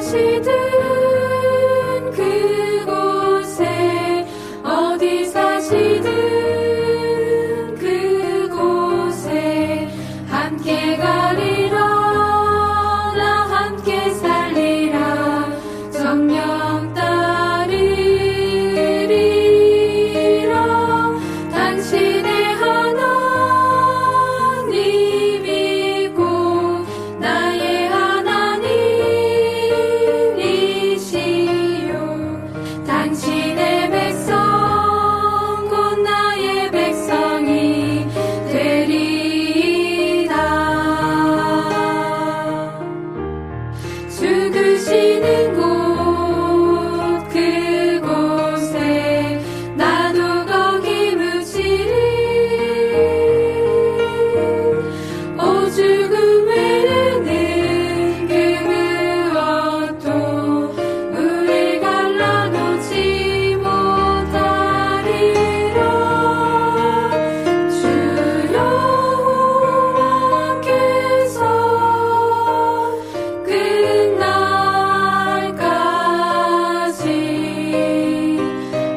사시든 그곳에 어디 사시든 그곳에 함께 가리라 나 함께 살리라 정녕 따르리라 당신의 하나님이고 나의 하나님이시요 당신의 백성 곧 나의 백성이 되리이다 죽으시는 곳 그곳에 나도 거기 묻히리 오 죽음 외에는 그 무엇도 우릴 갈라놓지 못하리라 주 여호와께서 끝날까지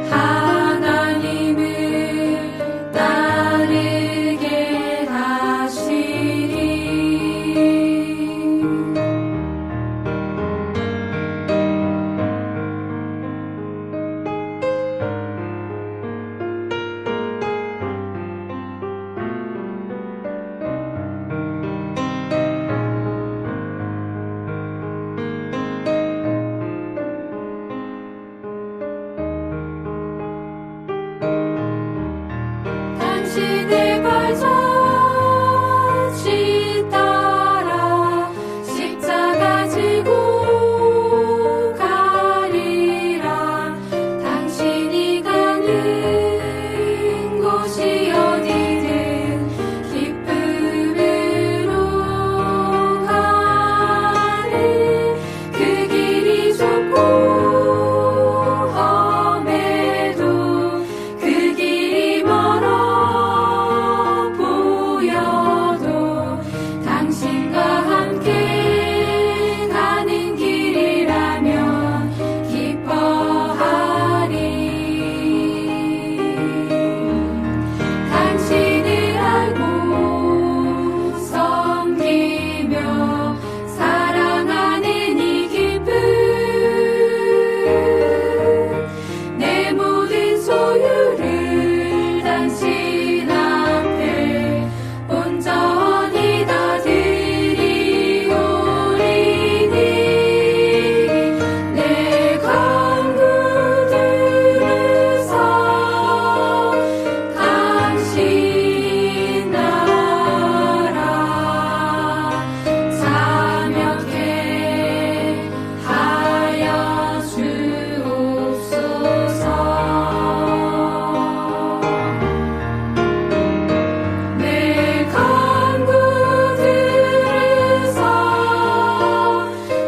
하나님을 따르게 하시리 당신의 발자취 따라 십자가 지고 가리라 당신이 가는 곳이 어디든 기쁨으로 가리 그 길이 좁고 험해도 그 길이 멀어 보여도 당신과 함께 가는 길이라면 기뻐하리 당신을 알고 섬기며 사랑하는 이 기쁨 내 모든 소유를 당신 앞에 온전히 다 드리오리니 내 간구 들으사 당신 나라 참여케 하여 주옵소서 내 간구 들으사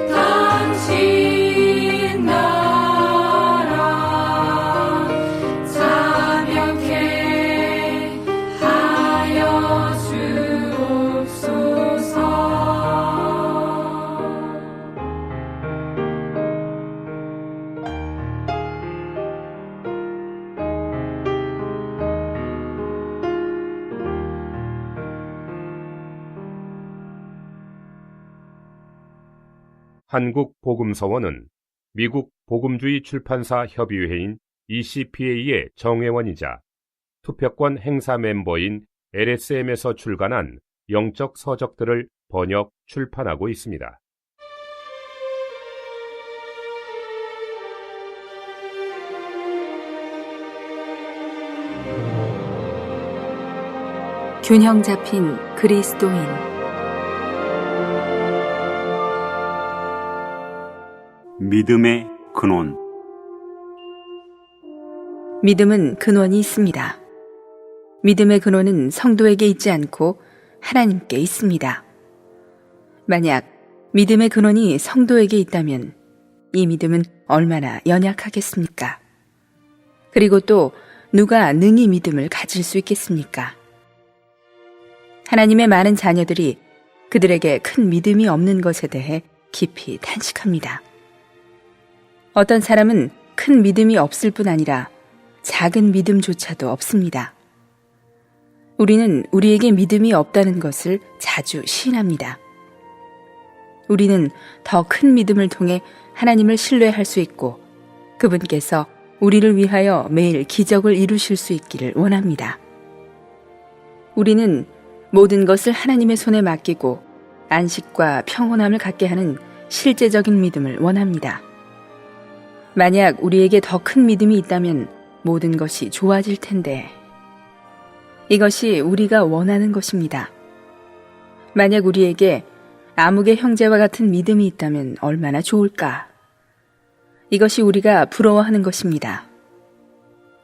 당신 나라 참여케 하여 주옵소서 한국 복음서원은 미국 복음주의 출판사 협의회인 ECPA의 정회원이자 투표권 행사 멤버인 LSM에서 출간한 영적 서적들을 번역, 출판하고 있습니다. 균형 잡힌 그리스도인 믿음의 근원 믿음은 근원이 있습니다. 믿음의 근원은 성도에게 있지 않고 하나님께 있습니다. 만약 믿음의 근원이 성도에게 있다면 이 믿음은 얼마나 연약하겠습니까? 그리고 또 누가 능히 믿음을 가질 수 있겠습니까? 하나님의 많은 자녀들이 그들에게 큰 믿음이 없는 것에 대해 깊이 탄식합니다. 어떤 사람은 큰 믿음이 없을 뿐 아니라 작은 믿음조차도 없습니다. 우리는 우리에게 믿음이 없다는 것을 자주 시인합니다. 우리는 더 큰 믿음을 통해 하나님을 신뢰할 수 있고 그분께서 우리를 위하여 매일 기적을 이루실 수 있기를 원합니다. 우리는 모든 것을 하나님의 손에 맡기고 안식과 평온함을 갖게 하는 실제적인 믿음을 원합니다. 만약 우리에게 더 큰 믿음이 있다면 모든 것이 좋아질 텐데 이것이 우리가 원하는 것입니다. 만약 우리에게 아무개 형제와 같은 믿음이 있다면 얼마나 좋을까? 이것이 우리가 부러워하는 것입니다.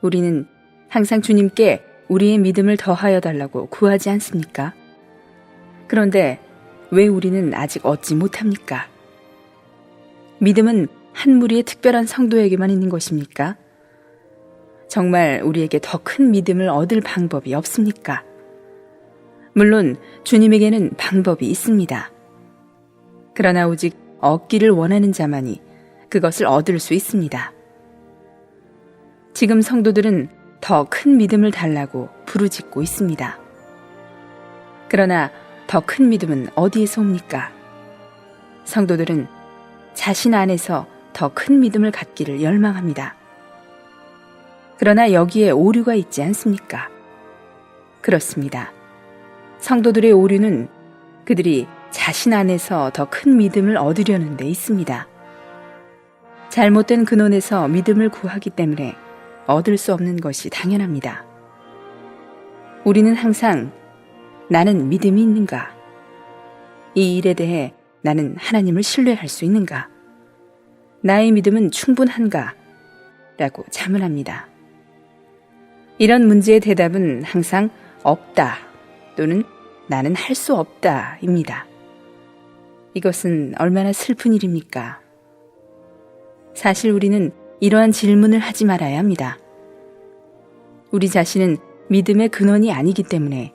우리는 항상 주님께 우리의 믿음을 더하여 달라고 구하지 않습니까? 그런데 왜 우리는 아직 얻지 못합니까? 믿음은 한 무리의 특별한 성도에게만 있는 것입니까? 정말 우리에게 더 큰 믿음을 얻을 방법이 없습니까? 물론 주님에게는 방법이 있습니다. 그러나 오직 얻기를 원하는 자만이 그것을 얻을 수 있습니다. 지금 성도들은 더 큰 믿음을 달라고 부르짖고 있습니다. 그러나 더 큰 믿음은 어디에서 옵니까? 성도들은 자신 안에서 더 큰 믿음을 갖기를 열망합니다. 그러나 여기에 오류가 있지 않습니까? 그렇습니다. 성도들의 오류는 그들이 자신 안에서 더 큰 믿음을 얻으려는 데 있습니다. 잘못된 근원에서 믿음을 구하기 때문에 얻을 수 없는 것이 당연합니다. 우리는 항상 나는 믿음이 있는가? 이 일에 대해 나는 하나님을 신뢰할 수 있는가? 나의 믿음은 충분한가? 라고 자문합니다. 이런 문제의 대답은 항상 없다 또는 나는 할 수 없다입니다. 이것은 얼마나 슬픈 일입니까? 사실 우리는 이러한 질문을 하지 말아야 합니다. 우리 자신은 믿음의 근원이 아니기 때문에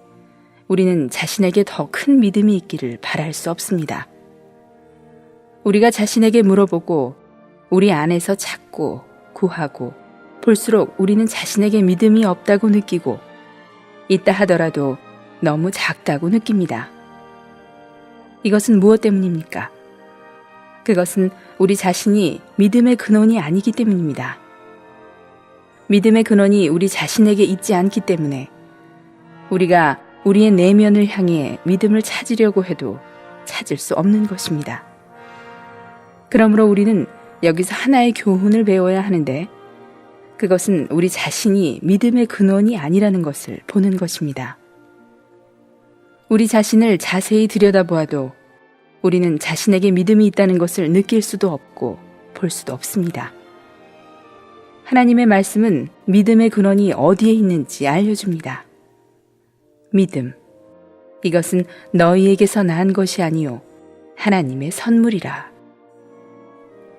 우리는 자신에게 더 큰 믿음이 있기를 바랄 수 없습니다. 우리가 자신에게 물어보고 우리 안에서 찾고 구하고 볼수록 우리는 자신에게 믿음이 없다고 느끼고 있다 하더라도 너무 작다고 느낍니다. 이것은 무엇 때문입니까? 그것은 우리 자신이 믿음의 근원이 아니기 때문입니다. 믿음의 근원이 우리 자신에게 있지 않기 때문에 우리가 우리의 내면을 향해 믿음을 찾으려고 해도 찾을 수 없는 것입니다. 그러므로 우리는 여기서 하나의 교훈을 배워야 하는데 그것은 우리 자신이 믿음의 근원이 아니라는 것을 보는 것입니다. 우리 자신을 자세히 들여다보아도 우리는 자신에게 믿음이 있다는 것을 느낄 수도 없고 볼 수도 없습니다. 하나님의 말씀은 믿음의 근원이 어디에 있는지 알려줍니다. 믿음, 이것은 너희에게서 난 것이 아니요 하나님의 선물이라.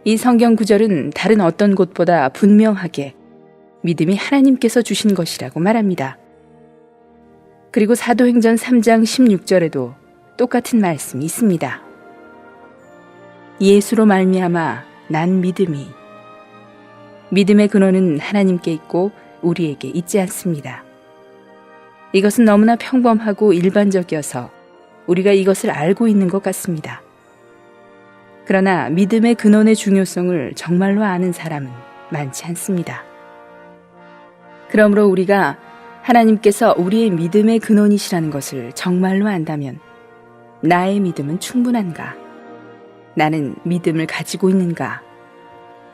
이 성경 구절은 다른 어떤 곳보다 분명하게 믿음이 하나님께서 주신 것이라고 말합니다. 그리고 사도행전 3장 16절에도 똑같은 말씀이 있습니다. 예수로 말미암아 난 믿음이. 믿음의 근원은 하나님께 있고 우리에게 있지 않습니다. 이것은 너무나 평범하고 일반적이어서 우리가 이것을 알고 있는 것 같습니다. 그러나 믿음의 근원의 중요성을 정말로 아는 사람은 많지 않습니다. 그러므로 우리가 하나님께서 우리의 믿음의 근원이시라는 것을 정말로 안다면 나의 믿음은 충분한가? 나는 믿음을 가지고 있는가?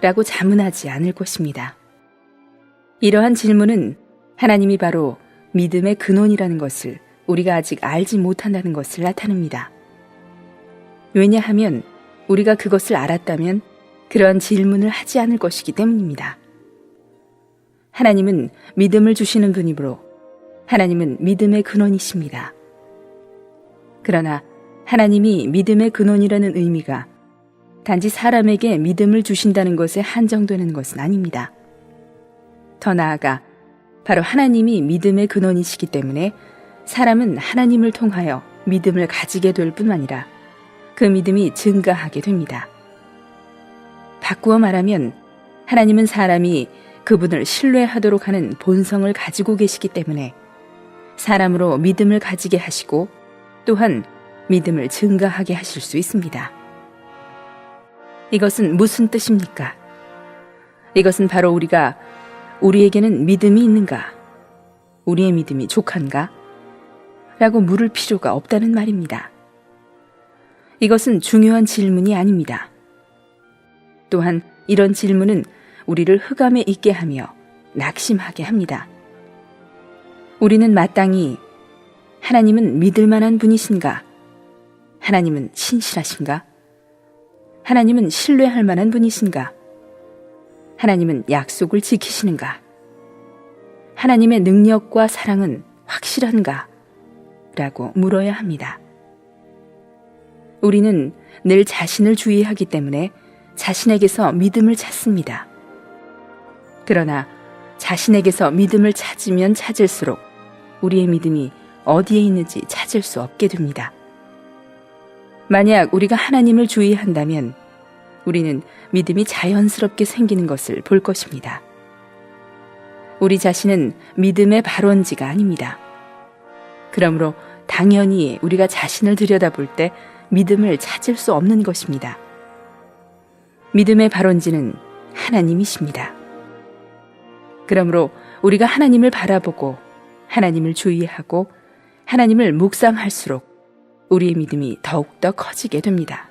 라고 자문하지 않을 것입니다. 이러한 질문은 하나님이 바로 믿음의 근원이라는 것을 우리가 아직 알지 못한다는 것을 나타냅니다. 왜냐하면 우리가 그것을 알았다면 그러한 질문을 하지 않을 것이기 때문입니다. 하나님은 믿음을 주시는 분이므로 하나님은 믿음의 근원이십니다. 그러나 하나님이 믿음의 근원이라는 의미가 단지 사람에게 믿음을 주신다는 것에 한정되는 것은 아닙니다. 더 나아가 바로 하나님이 믿음의 근원이시기 때문에 사람은 하나님을 통하여 믿음을 가지게 될 뿐만 아니라 그 믿음이 증가하게 됩니다. 바꾸어 말하면 하나님은 사람이 그분을 신뢰하도록 하는 본성을 가지고 계시기 때문에 사람으로 믿음을 가지게 하시고 또한 믿음을 증가하게 하실 수 있습니다. 이것은 무슨 뜻입니까? 이것은 바로 우리에게는 믿음이 있는가? 우리의 믿음이 족한가? 라고 물을 필요가 없다는 말입니다. 이것은 중요한 질문이 아닙니다. 또한 이런 질문은 우리를 흑암에 있게 하며 낙심하게 합니다. 우리는 마땅히 하나님은 믿을 만한 분이신가? 하나님은 신실하신가? 하나님은 신뢰할 만한 분이신가? 하나님은 약속을 지키시는가? 하나님의 능력과 사랑은 확실한가? 라고 물어야 합니다. 우리는 늘 자신을 주의하기 때문에 자신에게서 믿음을 찾습니다. 그러나 자신에게서 믿음을 찾으면 찾을수록 우리의 믿음이 어디에 있는지 찾을 수 없게 됩니다. 만약 우리가 하나님을 주의한다면 우리는 믿음이 자연스럽게 생기는 것을 볼 것입니다. 우리 자신은 믿음의 발원지가 아닙니다. 그러므로 당연히 우리가 자신을 들여다볼 때 믿음을 찾을 수 없는 것입니다. 믿음의 발원지는 하나님이십니다. 그러므로 우리가 하나님을 바라보고 하나님을 주의하고 하나님을 묵상할수록 우리의 믿음이 더욱더 커지게 됩니다.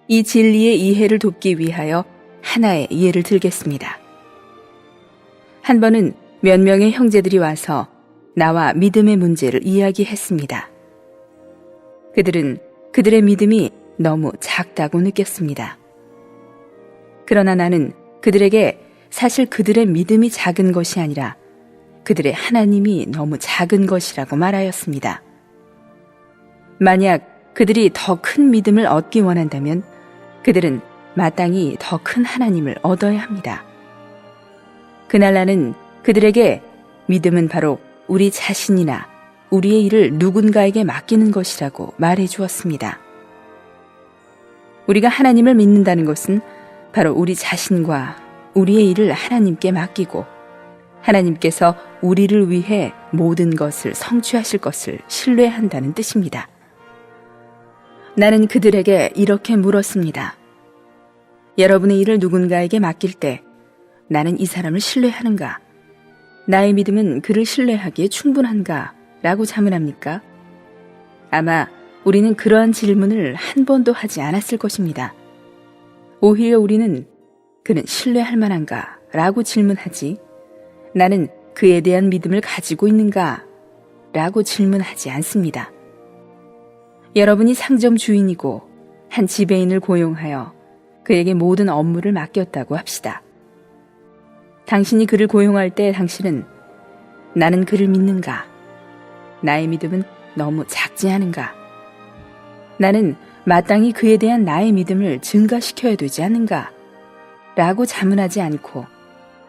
이 진리의 이해를 돕기 위하여 하나의 예를 들겠습니다. 한 번은 몇 명의 형제들이 와서 나와 믿음의 문제를 이야기했습니다. 그들은 그들의 믿음이 너무 작다고 느꼈습니다. 그러나 나는 그들에게 사실 그들의 믿음이 작은 것이 아니라 그들의 하나님이 너무 작은 것이라고 말하였습니다. 만약 그들이 더 큰 믿음을 얻기 원한다면 그들은 마땅히 더 큰 하나님을 얻어야 합니다. 그날 나는 그들에게 믿음은 바로 우리 자신이나 우리의 일을 누군가에게 맡기는 것이라고 말해 주었습니다. 우리가 하나님을 믿는다는 것은 바로 우리 자신과 우리의 일을 하나님께 맡기고 하나님께서 우리를 위해 모든 것을 성취하실 것을 신뢰한다는 뜻입니다. 나는 그들에게 이렇게 물었습니다. 여러분의 일을 누군가에게 맡길 때 나는 이 사람을 신뢰하는가? 나의 믿음은 그를 신뢰하기에 충분한가? 라고 자문합니까? 아마 우리는 그러한 질문을 한 번도 하지 않았을 것입니다. 오히려 우리는 그는 신뢰할 만한가? 라고 질문하지 나는 그에 대한 믿음을 가지고 있는가? 라고 질문하지 않습니다. 여러분이 상점 주인이고 한 지배인을 고용하여 그에게 모든 업무를 맡겼다고 합시다. 당신이 그를 고용할 때 당신은 나는 그를 믿는가? 나의 믿음은 너무 작지 않은가? 나는 마땅히 그에 대한 나의 믿음을 증가시켜야 되지 않는가? 라고 자문하지 않고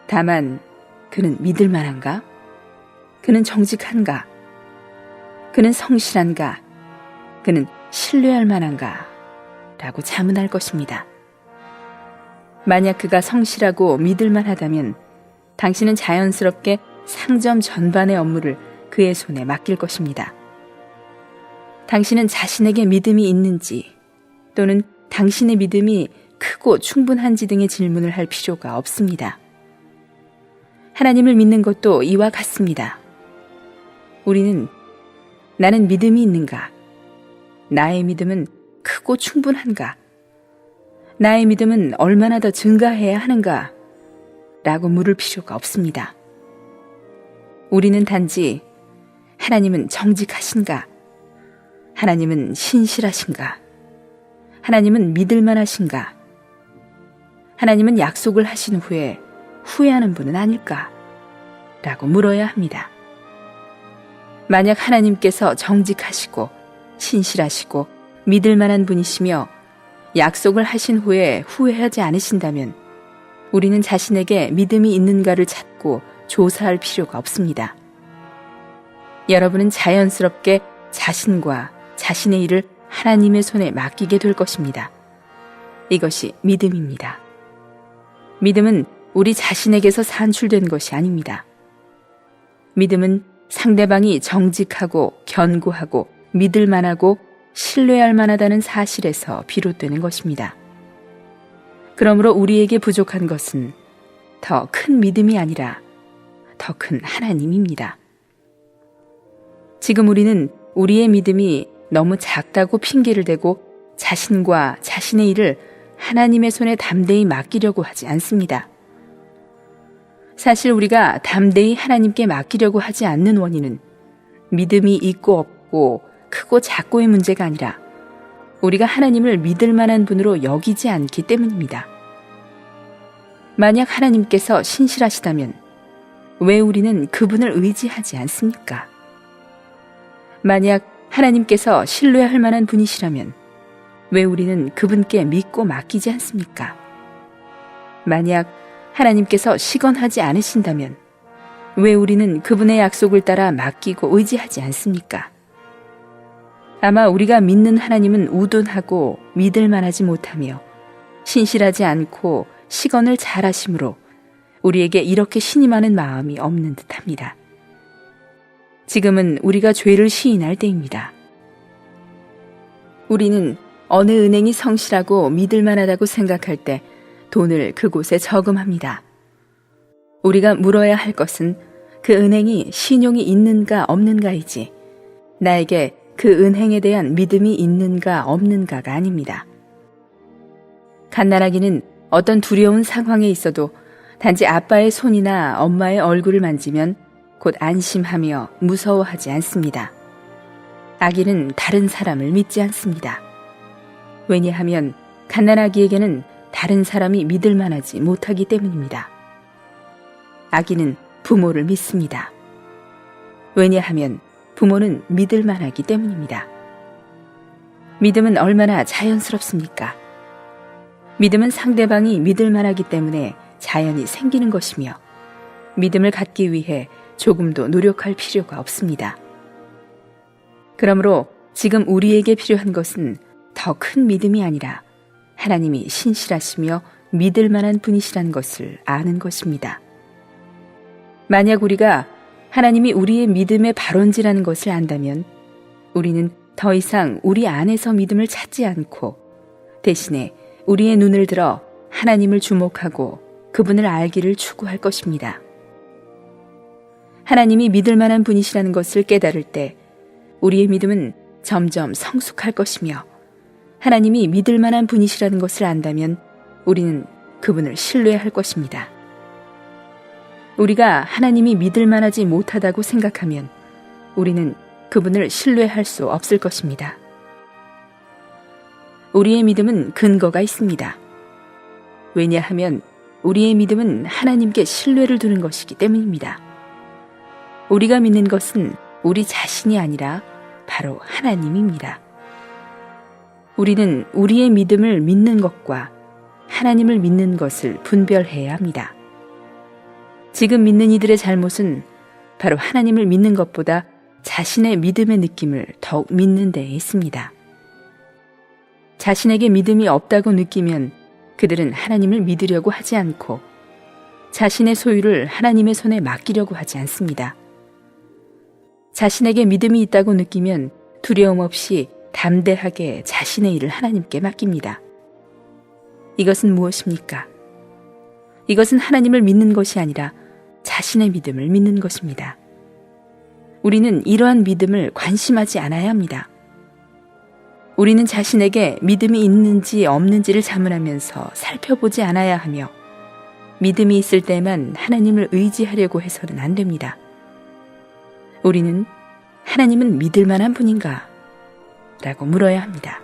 다만 그는 믿을 만한가? 그는 정직한가? 그는 성실한가? 그는 신뢰할 만한가? 라고 자문할 것입니다. 만약 그가 성실하고 믿을 만하다면 당신은 자연스럽게 상점 전반의 업무를 그의 손에 맡길 것입니다. 당신은 자신에게 믿음이 있는지 또는 당신의 믿음이 크고 충분한지 등의 질문을 할 필요가 없습니다. 하나님을 믿는 것도 이와 같습니다. 우리는 나는 믿음이 있는가? 나의 믿음은 크고 충분한가? 나의 믿음은 얼마나 더 증가해야 하는가? 라고 물을 필요가 없습니다. 우리는 단지 하나님은 정직하신가? 하나님은 신실하신가? 하나님은 믿을 만하신가? 하나님은 약속을 하신 후에 후회하는 분은 아닐까? 라고 물어야 합니다. 만약 하나님께서 정직하시고 신실하시고 믿을 만한 분이시며 약속을 하신 후에 후회하지 않으신다면 우리는 자신에게 믿음이 있는가를 찾고 조사할 필요가 없습니다. 여러분은 자연스럽게 자신과 자신의 일을 하나님의 손에 맡기게 될 것입니다. 이것이 믿음입니다. 믿음은 우리 자신에게서 산출된 것이 아닙니다. 믿음은 상대방이 정직하고 견고하고 믿을 만하고 신뢰할 만하다는 사실에서 비롯되는 것입니다. 그러므로 우리에게 부족한 것은 더 큰 믿음이 아니라 더 큰 하나님입니다. 지금 우리는 우리의 믿음이 너무 작다고 핑계를 대고 자신과 자신의 일을 하나님의 손에 담대히 맡기려고 하지 않습니다. 사실 우리가 담대히 하나님께 맡기려고 하지 않는 원인은 믿음이 있고 없고 크고 작고의 문제가 아니라 우리가 하나님을 믿을 만한 분으로 여기지 않기 때문입니다. 만약 하나님께서 신실하시다면 왜 우리는 그분을 의지하지 않습니까? 만약 하나님께서 신뢰할 만한 분이시라면 왜 우리는 그분께 믿고 맡기지 않습니까? 만약 하나님께서 시건하지 않으신다면 왜 우리는 그분의 약속을 따라 맡기고 의지하지 않습니까? 아마 우리가 믿는 하나님은 우둔하고 믿을 만하지 못하며 신실하지 않고 시건을 잘하심으로 우리에게 이렇게 신임하는 마음이 없는 듯합니다. 지금은 우리가 죄를 시인할 때입니다. 우리는 어느 은행이 성실하고 믿을 만하다고 생각할 때 돈을 그곳에 저금합니다. 우리가 물어야 할 것은 그 은행이 신용이 있는가 없는가이지 나에게 그 은행에 대한 믿음이 있는가 없는가가 아닙니다. 갓난아기는 어떤 두려운 상황에 있어도 단지 아빠의 손이나 엄마의 얼굴을 만지면 곧 안심하며 무서워하지 않습니다. 아기는 다른 사람을 믿지 않습니다. 왜냐하면 갓난아기에게는 다른 사람이 믿을 만하지 못하기 때문입니다. 아기는 부모를 믿습니다. 왜냐하면 부모는 믿을 만하기 때문입니다. 믿음은 얼마나 자연스럽습니까? 믿음은 상대방이 믿을 만하기 때문에 자연히 생기는 것이며 믿음을 갖기 위해 조금도 노력할 필요가 없습니다. 그러므로 지금 우리에게 필요한 것은 더 큰 믿음이 아니라 하나님이 신실하시며 믿을 만한 분이시라는 것을 아는 것입니다. 만약 우리가 하나님이 우리의 믿음의 발원지라는 것을 안다면 우리는 더 이상 우리 안에서 믿음을 찾지 않고 대신에 우리의 눈을 들어 하나님을 주목하고 그분을 알기를 추구할 것입니다. 하나님이 믿을 만한 분이시라는 것을 깨달을 때 우리의 믿음은 점점 성숙할 것이며 하나님이 믿을 만한 분이시라는 것을 안다면 우리는 그분을 신뢰할 것입니다. 우리가 하나님이 믿을 만하지 못하다고 생각하면 우리는 그분을 신뢰할 수 없을 것입니다. 우리의 믿음은 근거가 있습니다. 왜냐하면 우리의 믿음은 하나님께 신뢰를 두는 것이기 때문입니다. 우리가 믿는 것은 우리 자신이 아니라 바로 하나님입니다. 우리는 우리의 믿음을 믿는 것과 하나님을 믿는 것을 분별해야 합니다. 지금 믿는 이들의 잘못은 바로 하나님을 믿는 것보다 자신의 믿음의 느낌을 더욱 믿는 데에 있습니다. 자신에게 믿음이 없다고 느끼면 그들은 하나님을 믿으려고 하지 않고 자신의 소유를 하나님의 손에 맡기려고 하지 않습니다. 자신에게 믿음이 있다고 느끼면 두려움 없이 담대하게 자신의 일을 하나님께 맡깁니다. 이것은 무엇입니까? 이것은 하나님을 믿는 것이 아니라 자신의 믿음을 믿는 것입니다. 우리는 이러한 믿음을 관심하지 않아야 합니다. 우리는 자신에게 믿음이 있는지 없는지를 자문하면서 살펴보지 않아야 하며 믿음이 있을 때만 하나님을 의지하려고 해서는 안 됩니다. 우리는 하나님은 믿을 만한 분인가? 라고 물어야 합니다.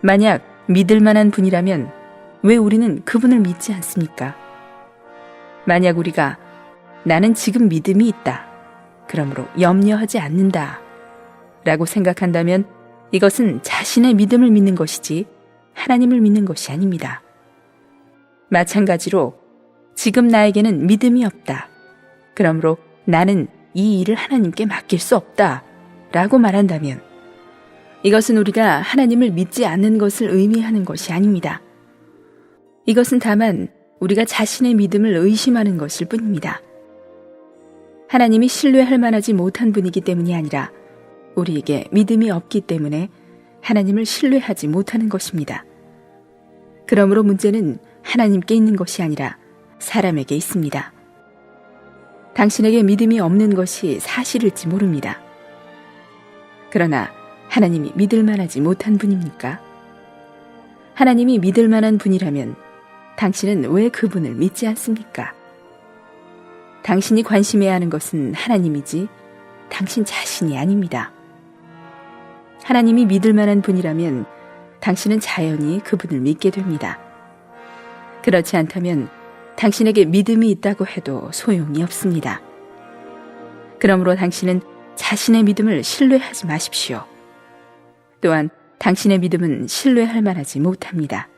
만약 믿을 만한 분이라면 왜 우리는 그분을 믿지 않습니까? 만약 우리가 나는 지금 믿음이 있다. 그러므로 염려하지 않는다. 라고 생각한다면 이것은 자신의 믿음을 믿는 것이지 하나님을 믿는 것이 아닙니다. 마찬가지로 지금 나에게는 믿음이 없다. 그러므로 나는 이 일을 하나님께 맡길 수 없다. 라고 말한다면 이것은 우리가 하나님을 믿지 않는 것을 의미하는 것이 아닙니다. 이것은 다만 우리가 자신의 믿음을 의심하는 것일 뿐입니다. 하나님이 신뢰할 만하지 못한 분이기 때문이 아니라 우리에게 믿음이 없기 때문에 하나님을 신뢰하지 못하는 것입니다. 그러므로 문제는 하나님께 있는 것이 아니라 사람에게 있습니다. 당신에게 믿음이 없는 것이 사실일지 모릅니다. 그러나 하나님이 믿을 만하지 못한 분입니까? 하나님이 믿을 만한 분이라면 당신은 왜 그분을 믿지 않습니까? 당신이 관심해야 하는 것은 하나님이지 당신 자신이 아닙니다. 하나님이 믿을 만한 분이라면 당신은 자연히 그분을 믿게 됩니다. 그렇지 않다면 당신에게 믿음이 있다고 해도 소용이 없습니다. 그러므로 당신은 자신의 믿음을 신뢰하지 마십시오. 또한 당신의 믿음은 신뢰할 만하지 못합니다.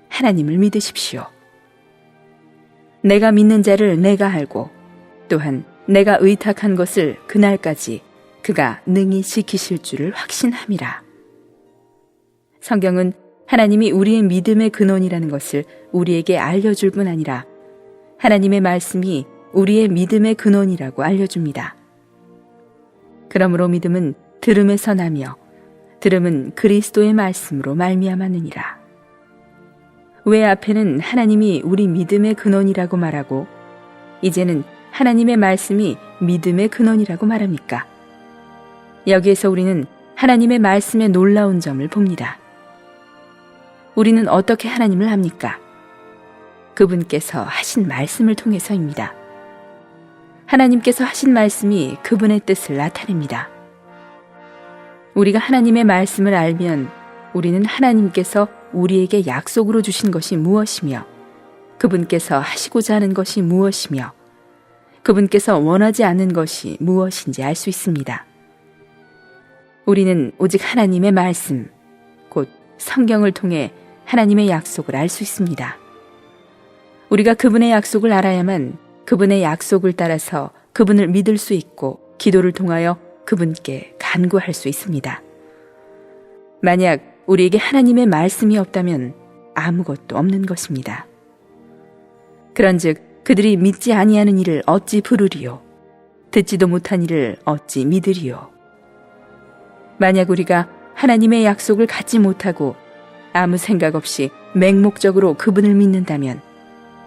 하나님을 믿으십시오. 내가 믿는 자를 내가 알고 또한 내가 의탁한 것을 그날까지 그가 능히 지키실 줄을 확신함이라. 성경은 하나님이 우리의 믿음의 근원이라는 것을 우리에게 알려줄 뿐 아니라 하나님의 말씀이 우리의 믿음의 근원이라고 알려줍니다. 그러므로 믿음은 들음에서 나며 들음은 그리스도의 말씀으로 말미암았느니라. 왜 앞에는 하나님이 우리 믿음의 근원이라고 말하고 이제는 하나님의 말씀이 믿음의 근원이라고 말합니까? 여기에서 우리는 하나님의 말씀의 놀라운 점을 봅니다. 우리는 어떻게 하나님을 압니까? 그분께서 하신 말씀을 통해서입니다. 하나님께서 하신 말씀이 그분의 뜻을 나타냅니다. 우리가 하나님의 말씀을 알면 우리는 하나님께서 우리에게 약속으로 주신 것이 무엇이며 그분께서 하시고자 하는 것이 무엇이며 그분께서 원하지 않는 것이 무엇인지 알 수 있습니다. 우리는 오직 하나님의 말씀, 곧 성경을 통해 하나님의 약속을 알 수 있습니다. 우리가 그분의 약속을 알아야만 그분의 약속을 따라서 그분을 믿을 수 있고 기도를 통하여 그분께 간구할 수 있습니다. 만약 우리에게 하나님의 말씀이 없다면 아무것도 없는 것입니다. 그런즉 그들이 믿지 아니하는 이를 어찌 부르리요? 듣지도 못한 이를 어찌 믿으리요? 만약 우리가 하나님의 약속을 갖지 못하고 아무 생각 없이 맹목적으로 그분을 믿는다면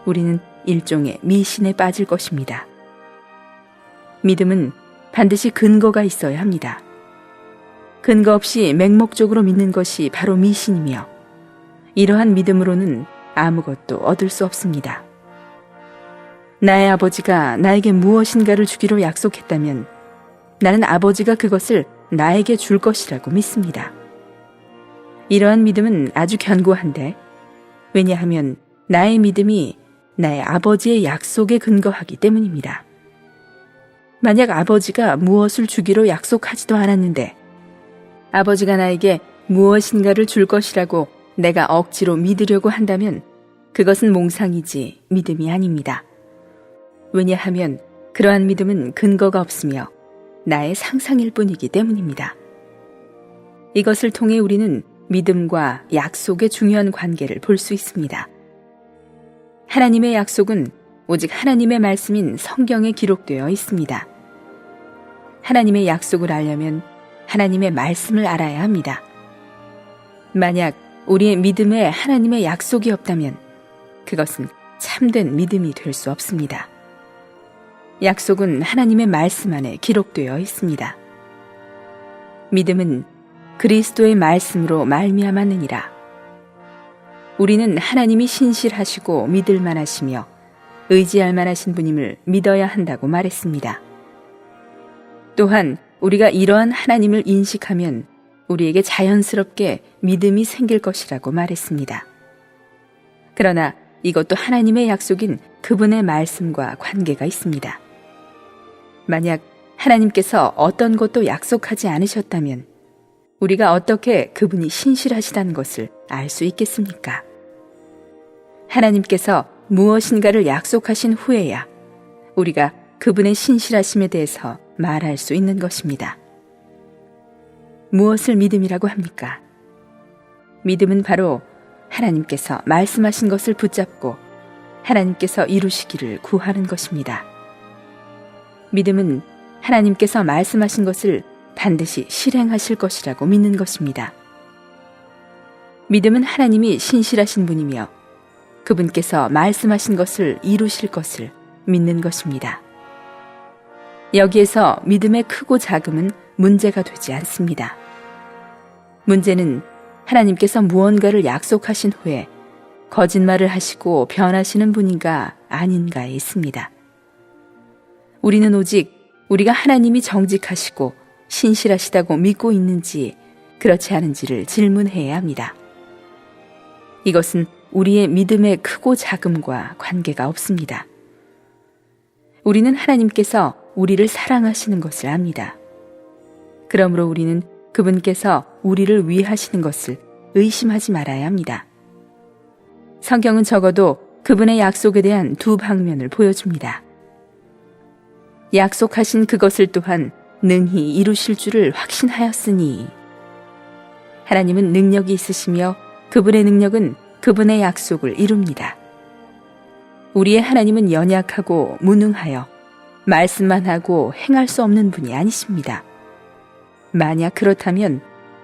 우리는 일종의 미신에 빠질 것입니다. 믿음은 반드시 근거가 있어야 합니다. 근거 없이 맹목적으로 믿는 것이 바로 미신이며 이러한 믿음으로는 아무것도 얻을 수 없습니다. 나의 아버지가 나에게 무엇인가를 주기로 약속했다면 나는 아버지가 그것을 나에게 줄 것이라고 믿습니다. 이러한 믿음은 아주 견고한데 왜냐하면 나의 믿음이 나의 아버지의 약속에 근거하기 때문입니다. 만약 아버지가 무엇을 주기로 약속하지도 않았는데 아버지가 나에게 무엇인가를 줄 것이라고 내가 억지로 믿으려고 한다면 그것은 몽상이지 믿음이 아닙니다. 왜냐하면 그러한 믿음은 근거가 없으며 나의 상상일 뿐이기 때문입니다. 이것을 통해 우리는 믿음과 약속의 중요한 관계를 볼 수 있습니다. 하나님의 약속은 오직 하나님의 말씀인 성경에 기록되어 있습니다. 하나님의 약속을 알려면 하나님의 말씀을 알아야 합니다. 만약 우리의 믿음에 하나님의 약속이 없다면 그것은 참된 믿음이 될 수 없습니다. 약속은 하나님의 말씀 안에 기록되어 있습니다. 믿음은 그리스도의 말씀으로 말미암았느니라. 우리는 하나님이 신실하시고 믿을 만하시며 의지할 만하신 분임을 믿어야 한다고 말했습니다. 또한 우리가 이러한 하나님을 인식하면 우리에게 자연스럽게 믿음이 생길 것이라고 말했습니다. 그러나 이것도 하나님의 약속인 그분의 말씀과 관계가 있습니다. 만약 하나님께서 어떤 것도 약속하지 않으셨다면 우리가 어떻게 그분이 신실하시다는 것을 알 수 있겠습니까? 하나님께서 무엇인가를 약속하신 후에야 우리가 그분의 신실하심에 대해서 말할 수 있는 것입니다. 무엇을 믿음이라고 합니까? 믿음은 바로 하나님께서 말씀하신 것을 붙잡고 하나님께서 이루시기를 구하는 것입니다. 믿음은 하나님께서 말씀하신 것을 반드시 실행하실 것이라고 믿는 것입니다. 믿음은 하나님이 신실하신 분이며 그분께서 말씀하신 것을 이루실 것을 믿는 것입니다. 여기에서 믿음의 크고 작음은 문제가 되지 않습니다. 문제는 하나님께서 무언가를 약속하신 후에 거짓말을 하시고 변하시는 분인가 아닌가에 있습니다. 우리는 오직 우리가 하나님이 정직하시고 신실하시다고 믿고 있는지 그렇지 않은지를 질문해야 합니다. 이것은 우리의 믿음의 크고 작음과 관계가 없습니다. 우리는 하나님께서 우리를 사랑하시는 것을 압니다. 그러므로 우리는 그분께서 우리를 위하시는 것을 의심하지 말아야 합니다. 성경은 적어도 그분의 약속에 대한 두 방면을 보여줍니다. 약속하신 그것을 또한 능히 이루실 줄을 확신하였으니 하나님은 능력이 있으시며 그분의 능력은 그분의 약속을 이룹니다. 우리의 하나님은 연약하고 무능하여 말씀만 하고 행할 수 없는 분이 아니십니다. 만약 그렇다면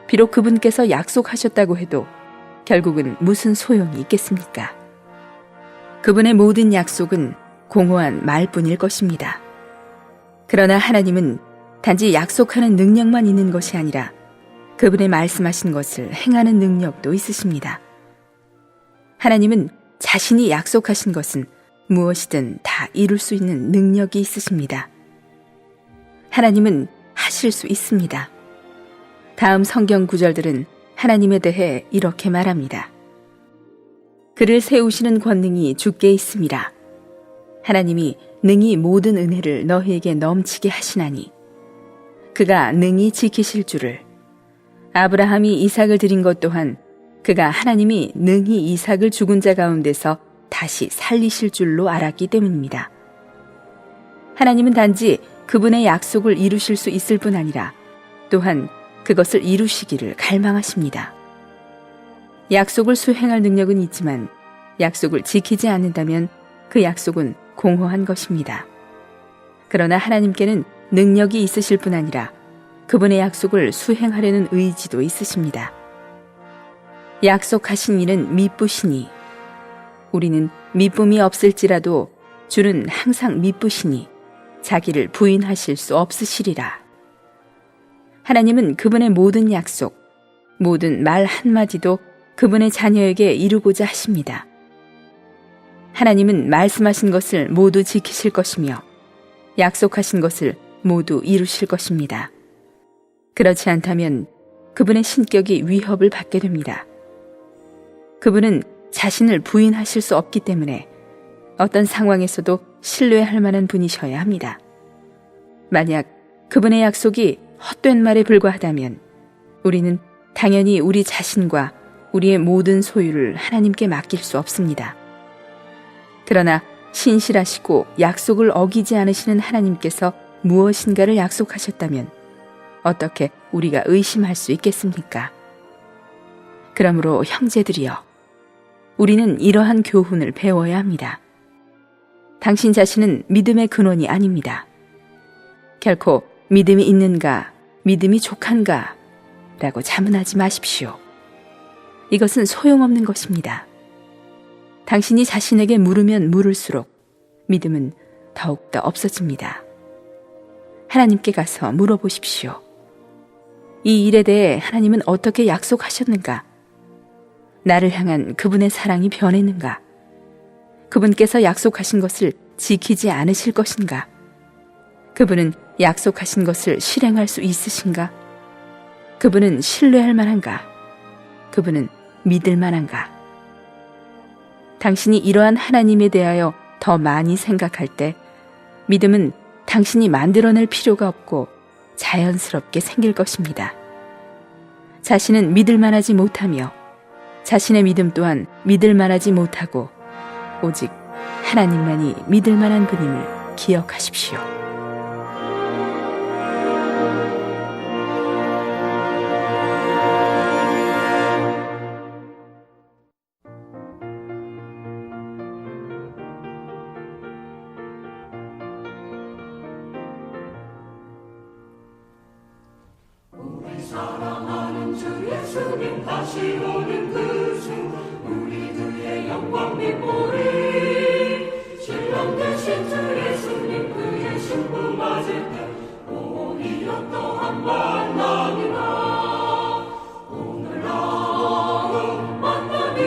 비록 그분께서 약속하셨다고 해도 결국은 무슨 소용이 있겠습니까? 그분의 모든 약속은 공허한 말뿐일 것입니다. 그러나 하나님은 단지 약속하는 능력만 있는 것이 아니라 그분의 말씀하신 것을 행하는 능력도 있으십니다. 하나님은 자신이 약속하신 것은 무엇이든 다 이룰 수 있는 능력이 있으십니다. 하나님은 하실 수 있습니다. 다음 성경 구절들은 하나님에 대해 이렇게 말합니다. 그를 세우시는 권능이 주께 있음이라. 하나님이 능히 모든 은혜를 너희에게 넘치게 하시나니 그가 능히 지키실 줄을. 아브라함이 이삭을 드린 것 또한 그가 하나님이 능히 이삭을 죽은 자 가운데서 다시 살리실 줄로 알았기 때문입니다. 하나님은 단지 그분의 약속을 이루실 수 있을 뿐 아니라 또한 그것을 이루시기를 갈망하십니다. 약속을 수행할 능력은 있지만 약속을 지키지 않는다면 그 약속은 공허한 것입니다. 그러나 하나님께는 능력이 있으실 뿐 아니라 그분의 약속을 수행하려는 의지도 있으십니다. 약속하신 이는 미쁘시니 우리는 미쁨이 없을지라도 주는 항상 미쁘시니 자기를 부인하실 수 없으시리라. 하나님은 그분의 모든 약속, 모든 말 한마디도 그분의 자녀에게 이루고자 하십니다. 하나님은 말씀하신 것을 모두 지키실 것이며 약속하신 것을 모두 이루실 것입니다. 그렇지 않다면 그분의 신격이 위협을 받게 됩니다. 그분은 자신을 부인하실 수 없기 때문에 어떤 상황에서도 신뢰할 만한 분이셔야 합니다. 만약 그분의 약속이 헛된 말에 불과하다면 우리는 당연히 우리 자신과 우리의 모든 소유를 하나님께 맡길 수 없습니다. 그러나 신실하시고 약속을 어기지 않으시는 하나님께서 무엇인가를 약속하셨다면 어떻게 우리가 의심할 수 있겠습니까? 그러므로 형제들이여, 우리는 이러한 교훈을 배워야 합니다. 당신 자신은 믿음의 근원이 아닙니다. 결코 믿음이 있는가, 믿음이 족한가 라고 자문하지 마십시오. 이것은 소용없는 것입니다. 당신이 자신에게 물으면 물을수록 믿음은 더욱더 없어집니다. 하나님께 가서 물어보십시오. 이 일에 대해 하나님은 어떻게 약속하셨는가? 나를 향한 그분의 사랑이 변했는가? 그분께서 약속하신 것을 지키지 않으실 것인가? 그분은 약속하신 것을 실행할 수 있으신가? 그분은 신뢰할 만한가? 그분은 믿을 만한가? 당신이 이러한 하나님에 대하여 더 많이 생각할 때 믿음은 당신이 만들어낼 필요가 없고 자연스럽게 생길 것입니다. 자신은 믿을 만하지 못하며 자신의 믿음 또한 믿을 만하지 못하고 오직 하나님만이 믿을 만한 분임을 기억하십시오. 예수님 다시 오는 그 주 우리 그의 영광 빛보리 신랑 되신 주 예수님 그의 신부 맞을 때 오히려 또한 만남이다 오늘 나는 만남이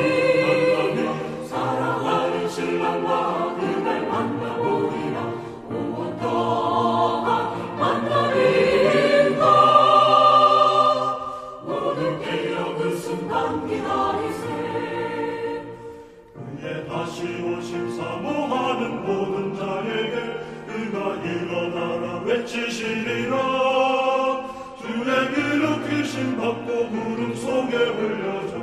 사랑하는 신랑과 그날 만나보리라 무엇 또한 만남인가 모든 깨어 그 순간 기다리세 그의 다시 오심 사모하는 모든 자에게 그가 일어나라 외치시리라 주의 기름 귀신 받고 구름 속에 흘려져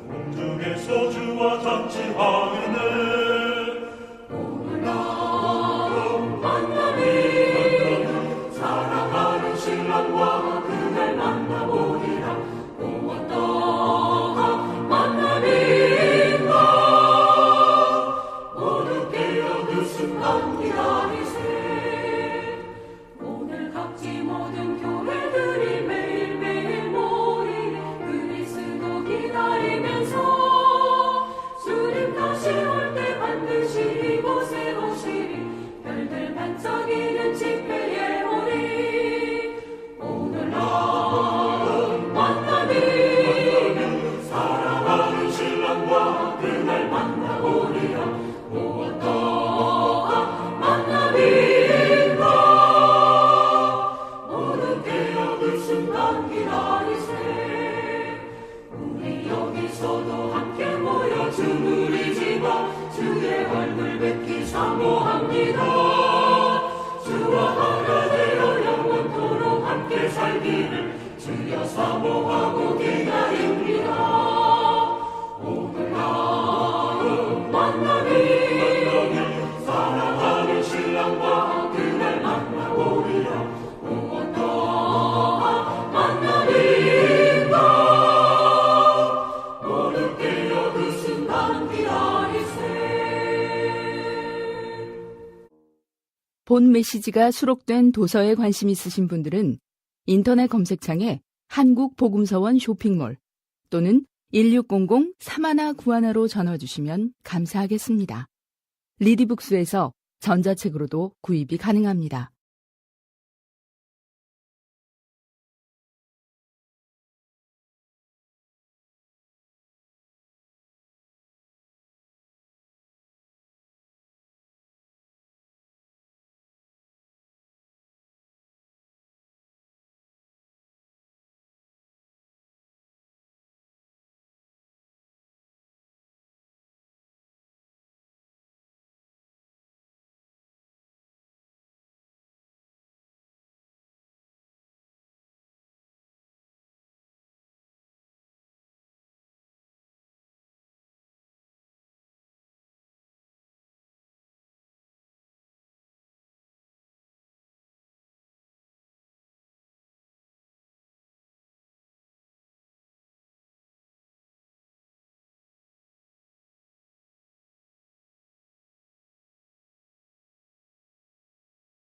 공중에 소주와 잔치하이네 오늘 나는 만남이 사랑하는 신랑과 그날 만나보리라 무엇 또한 만남인가 모두 깨어 그 순간 기다리세 오늘 각지 모든 교회들이 매일매일 모이네 그리스도 기다리면서 주님 다시 올 때 반드시 이곳에 오시리 별들 반짝이는 집회에 오리 오늘 나는 만남이 사랑하는 신랑과 그날 만나보리라 무엇 또한 만남인가 모두 깨어 그 순간 기다리세 우리 여기서도 함께 모여 주무리지마 주의 얼굴 뵙기 사모합니다 주와 하나 되어 영원토록 함께 살기를 주여 사모하고 기다립니다 오늘 나는 만남이 사랑하는 신랑과 그날 만나보리라 무엇 또한 만남인가 모두 깨어 그 순간 기다리세 본 메시지가 수록된 도서에 관심 있으신 분들은 인터넷 검색창에 한국복음서원 쇼핑몰 또는 1600-3191로 전화 주시면 감사하겠습니다. 리디북스에서 전자책으로도 구입이 가능합니다.